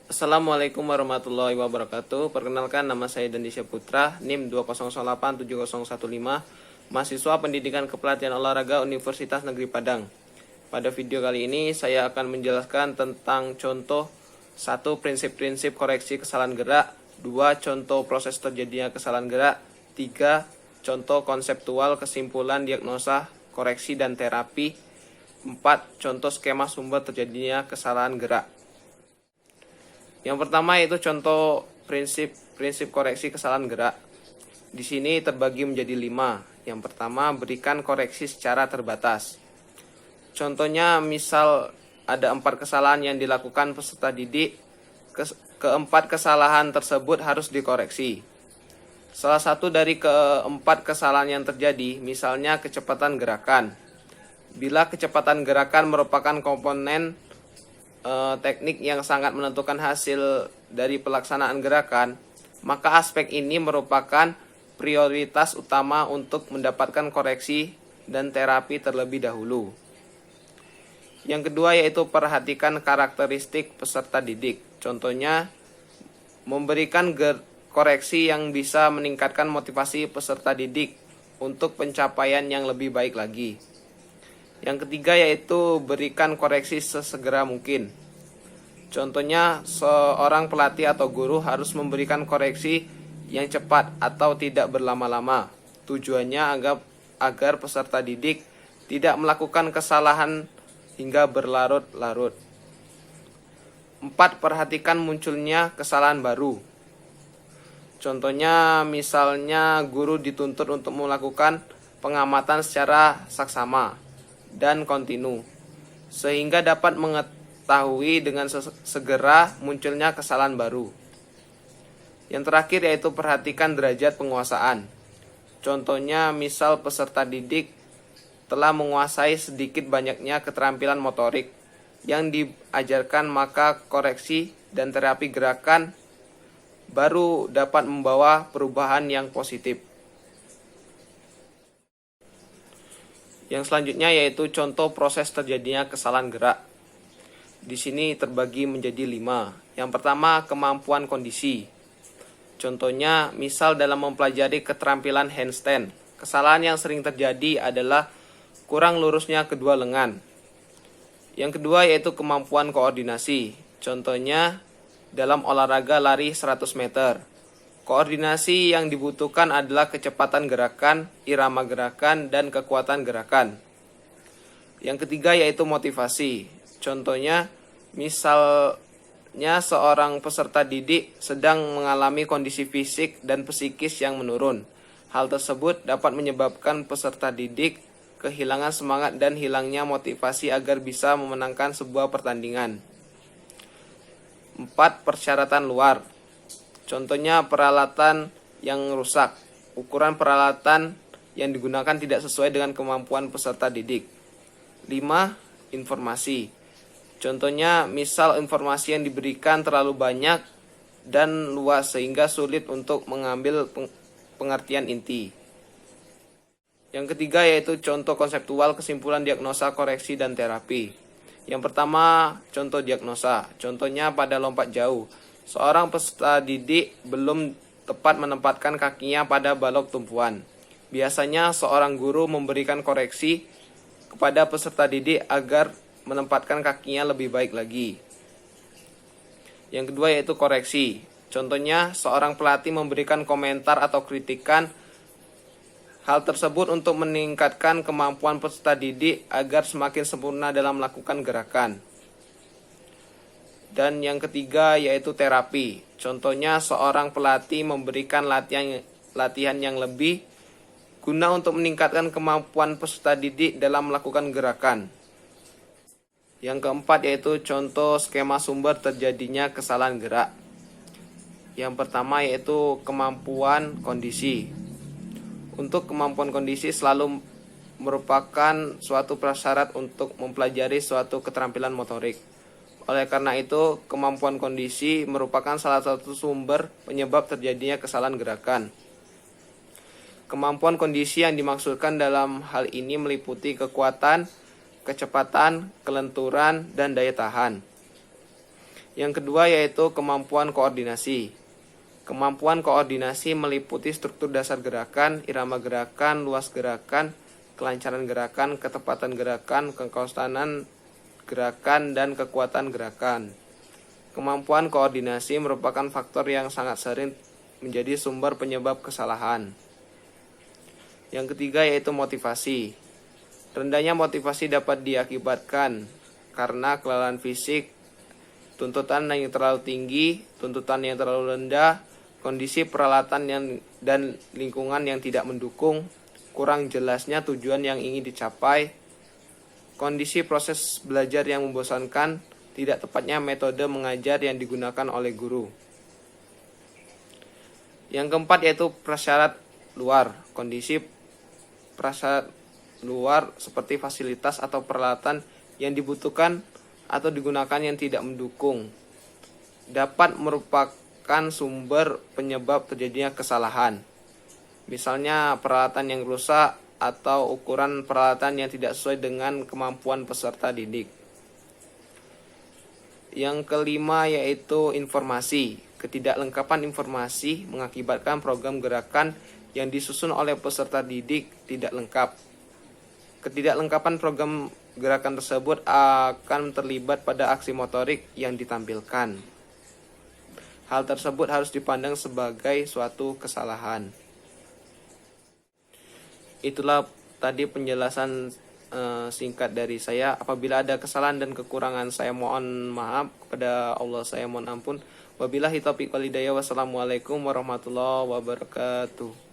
Assalamualaikum warahmatullahi wabarakatuh. Perkenalkan, nama saya Dandisya Putra, NIM 2087015, mahasiswa Pendidikan Kepelatihan Olahraga Universitas Negeri Padang. Pada video kali ini saya akan menjelaskan tentang contoh 1. Prinsip-prinsip koreksi kesalahan gerak, 2. Contoh proses terjadinya kesalahan gerak, 3. Contoh konseptual kesimpulan diagnosa, koreksi dan terapi, 4. Contoh skema sumber terjadinya kesalahan gerak. Yang pertama yaitu contoh prinsip koreksi kesalahan gerak. Di sini terbagi menjadi 5. Yang pertama, berikan koreksi secara terbatas. Contohnya, misal ada 4 kesalahan yang dilakukan peserta didik, keempat kesalahan tersebut harus dikoreksi. Salah satu dari keempat kesalahan yang terjadi, misalnya kecepatan gerakan. Bila kecepatan gerakan merupakan komponen teknik yang sangat menentukan hasil dari pelaksanaan gerakan, maka aspek ini merupakan prioritas utama untuk mendapatkan koreksi dan terapi terlebih dahulu. Yang kedua yaitu perhatikan karakteristik peserta didik. Contohnya, memberikan koreksi yang bisa meningkatkan motivasi peserta didik untuk pencapaian yang lebih baik lagi. Yang ketiga yaitu berikan koreksi sesegera mungkin. Contohnya, seorang pelatih atau guru harus memberikan koreksi yang cepat atau tidak berlama-lama. Tujuannya agar peserta didik tidak melakukan kesalahan hingga berlarut-larut. 4. Perhatikan munculnya kesalahan baru. Contohnya, misalnya guru dituntut untuk melakukan pengamatan secara saksama dan kontinu, sehingga dapat mengetahui dengan segera munculnya kesalahan baru. Yang terakhir yaitu perhatikan derajat penguasaan. Contohnya, misal peserta didik telah menguasai sedikit banyaknya keterampilan motorik yang diajarkan, maka koreksi dan terapi gerakan baru dapat membawa perubahan yang positif. Yang selanjutnya yaitu contoh proses terjadinya kesalahan gerak. Di sini terbagi menjadi 5. Yang pertama, kemampuan kondisi. Contohnya, misal dalam mempelajari keterampilan handstand, kesalahan yang sering terjadi adalah kurang lurusnya kedua lengan. Yang kedua yaitu kemampuan koordinasi. Contohnya, dalam olahraga lari 100 meter. Koordinasi yang dibutuhkan adalah kecepatan gerakan, irama gerakan, dan kekuatan gerakan. Yang ketiga yaitu motivasi. Contohnya, misalnya seorang peserta didik sedang mengalami kondisi fisik dan psikis yang menurun. Hal tersebut dapat menyebabkan peserta didik kehilangan semangat dan hilangnya motivasi agar bisa memenangkan sebuah pertandingan. 4. Persyaratan luar. Contohnya, peralatan yang rusak. Ukuran peralatan yang digunakan tidak sesuai dengan kemampuan peserta didik. 5. Informasi. Contohnya, misal informasi yang diberikan terlalu banyak dan luas sehingga sulit untuk mengambil pengertian inti. Yang ketiga yaitu contoh konseptual kesimpulan diagnosa, koreksi, dan terapi. Yang pertama, contoh diagnosa. Contohnya pada lompat jauh. Seorang peserta didik belum tepat menempatkan kakinya pada balok tumpuan. Biasanya seorang guru memberikan koreksi kepada peserta didik agar menempatkan kakinya lebih baik lagi. Yang kedua yaitu koreksi. Contohnya, seorang pelatih memberikan komentar atau kritikan. Hal tersebut untuk meningkatkan kemampuan peserta didik agar semakin sempurna dalam melakukan gerakan. Dan yang ketiga yaitu terapi. Contohnya, seorang pelatih memberikan latihan yang lebih guna untuk meningkatkan kemampuan peserta didik dalam melakukan gerakan. Yang keempat yaitu contoh skema sumber terjadinya kesalahan gerak. Yang pertama yaitu kemampuan kondisi. Untuk kemampuan kondisi selalu merupakan suatu prasyarat untuk mempelajari suatu keterampilan motorik. Oleh karena itu, kemampuan kondisi merupakan salah satu sumber penyebab terjadinya kesalahan gerakan. Kemampuan kondisi yang dimaksudkan dalam hal ini meliputi kekuatan, kecepatan, kelenturan, dan daya tahan. Yang kedua yaitu kemampuan koordinasi. Kemampuan koordinasi meliputi struktur dasar gerakan, irama gerakan, luas gerakan, kelancaran gerakan, ketepatan gerakan, kekonstanan gerakan, dan kekuatan gerakan. Kemampuan koordinasi merupakan faktor yang sangat sering menjadi sumber penyebab kesalahan. Yang ketiga yaitu motivasi. Rendahnya motivasi dapat diakibatkan karena kelelahan fisik, tuntutan yang terlalu tinggi, tuntutan yang terlalu rendah, kondisi peralatan dan lingkungan yang tidak mendukung, kurang jelasnya tujuan yang ingin dicapai, kondisi proses belajar yang membosankan, tidak tepatnya metode mengajar yang digunakan oleh guru. Yang keempat yaitu prasyarat luar. Kondisi prasyarat luar seperti fasilitas atau peralatan yang dibutuhkan atau digunakan yang tidak mendukung dapat merupakan sumber penyebab terjadinya kesalahan. Misalnya peralatan yang rusak atau ukuran peralatan yang tidak sesuai dengan kemampuan peserta didik. Yang kelima yaitu informasi. Ketidaklengkapan informasi mengakibatkan program gerakan yang disusun oleh peserta didik tidak lengkap. Ketidaklengkapan program gerakan tersebut akan terlibat pada aksi motorik yang ditampilkan. Hal tersebut harus dipandang sebagai suatu kesalahan. Itulah tadi penjelasan singkat dari saya. Apabila ada kesalahan dan kekurangan, saya mohon maaf. Kepada Allah saya mohon ampun. Wabillahi taufiq wal hidayah. Wassalamualaikum warahmatullahi wabarakatuh.